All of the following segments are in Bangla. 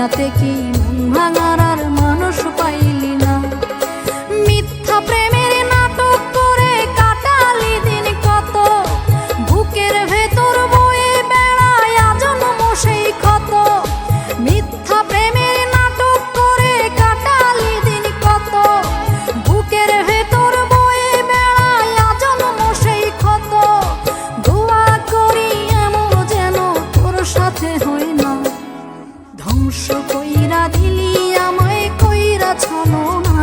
দুনিয়াতে কি মন ভাঙার আর মানুষ পাইলি না। মিথ্যা প্রেমের নাটক করে কাটালি দিন কত, বুকের ভেতর বয়ে বেড়ায় আজন্ম সেই ক্ষত। মিথ্যা প্রেমের নাটক করে কাটালি দিন কত, বুকের ভেতর বয়ে বেড়ায় আজন্ম সেই ক্ষত। দোয়া করি এমন যেন তোর সাথে হয় না, ধ্বংস কইরা দিলি আমায় কইরা ছলনা।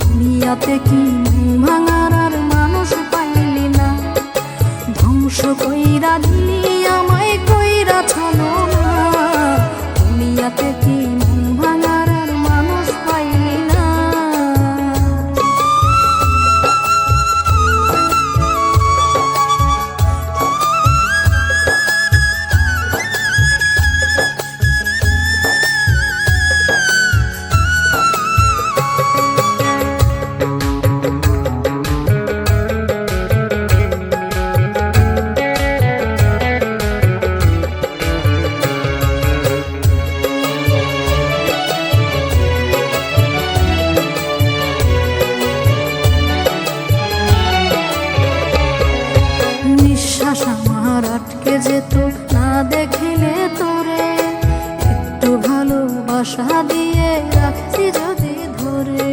দুনিয়াতে কি মন ভাঙার আর মানুষ পাইলি না, ধ্বংস কইরা দিলি আমায় কইরা ছলনা। দুনিয়াতে কি মন ভাঙার আর মানুষ পাইলি না। নিঃশ্বাস আমার আটকে যেত না দেখিলে তোরে, একটু ভালোবাসা দিয়ে রাখছি যদি ধরে।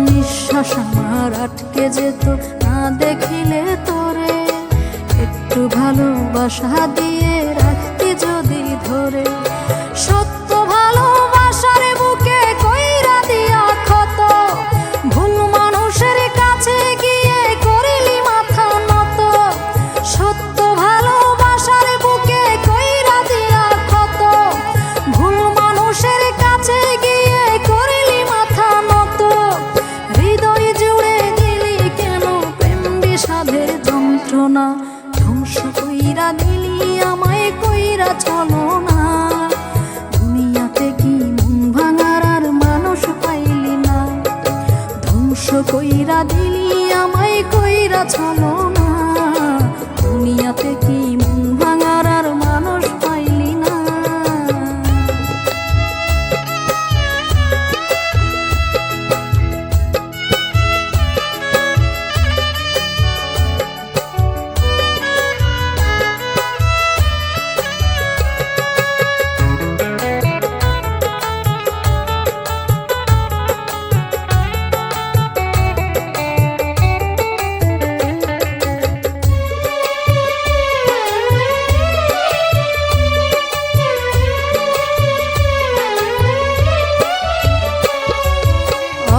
নিঃশ্বাস আমার আটকে যেত না দেখিলে তোরে, একটু ভালোবাসা দিয়ে রাখতি যদি ধরে। সত্য ভালোবাসার বুকে কইরা দিয়া ক্ষত, ভুল মানুষের কাছে গিয়ে করিলি মাথা নত। সত্য ভালোবাসার বুকে কইরা দিয়া ক্ষত, ভুল মানুষের কাছে গিয়ে করিলি মাথা নত। হৃদয় জুড়ে দিলি কেন প্রেম বিষাদের যন্ত্রণা, ধ্বংস কইরা দিলি আমায় কইরা ছলনা। দুনিয়াতে কি মন ভাঙার আর মানুষ পাইলি না, ধ্বংস কইরা দিলি আমায় কইরা ছলনা। দুনিয়াতে কি মন ভাঙার আর মানুষ পাইলি না।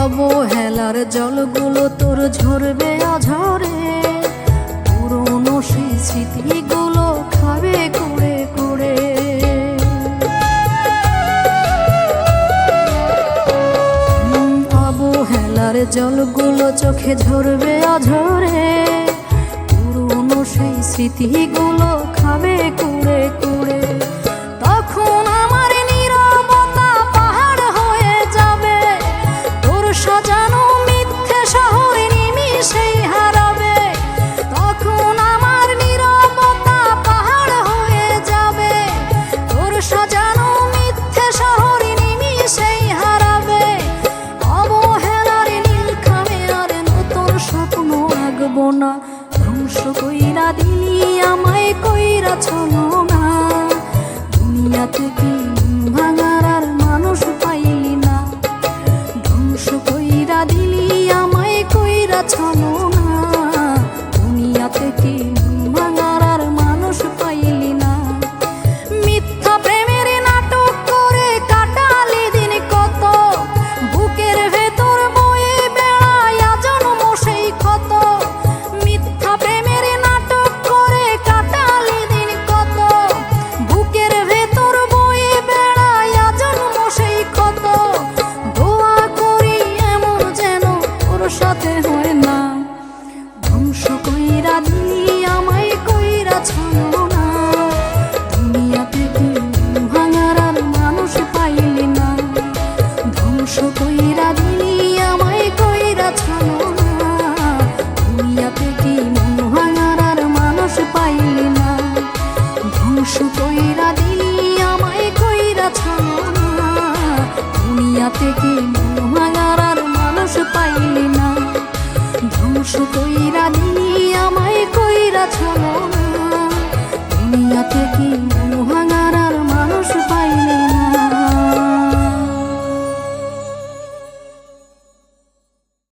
অবহেলার জলগুলো তোর ঝরবে অঝরে, পুরনো সেই স্মৃতিগুলো খাবে কুড়ে কুড়ে। অবহেলার জলগুলো চোখে ঝরবে অঝরে, পুরনো সেই স্মৃতিগুলো খাবে কুড়ে কুড়ে। তখন আমার নীরবতা পাহাড় হয়ে যাবে, তোর সাজানো মিথ্যে শহর নিমিষেই হারাবে। তখন আমার নীরবতা পাহাড় হয়ে যাবে, তোর সাজানো মিথ্যে শহর নিমিষেই হারাবে। অবহেলার নীলখামে আর নতুন স্বপ্ন আঁকবো না, ধ্বংস কইরা দিলি আমায় কইরা ছলনা। দুনিয়াতে কি মন ভাঙার আর মানুষ পাইলি না, ধ্বংস কইরা দিলি আমায় কইরা ছলনা। দুনিয়াতে কি মন ভাঙার আর মানুষ পাইলি না। মিথ্যা প্রেমের নাটক করে কাটালি দিন কত, বুকের ভেতর বয়ে বেড়ায় আজন্ম সেই ক্ষত। মিথ্যা প্রেমের নাটক করে কাটালি দিন কত, বুকের ভেতর বয়ে বেড়ায় আজন্ম সেই ক্ষত। দোয়া করি এমন যেন ওর সাথে হয় না, ধ্বংস কইরা দিলি আমায় কইরা ছলনা। দুনিয়াতে কি মন ভাঙার আর মানুষ পাইলি না, ধ্বংস কইরা দিলি আমায় কইরা ছলনা। দুনিয়াতে কি মন ভাঙার আর মানুষ পাইলি না। থেকে মন ভাঙার আর মানুষ পাইলি না। ধ্বংস কইরা দিলি আমায় কইরা ছলনা, দুনিয়াতে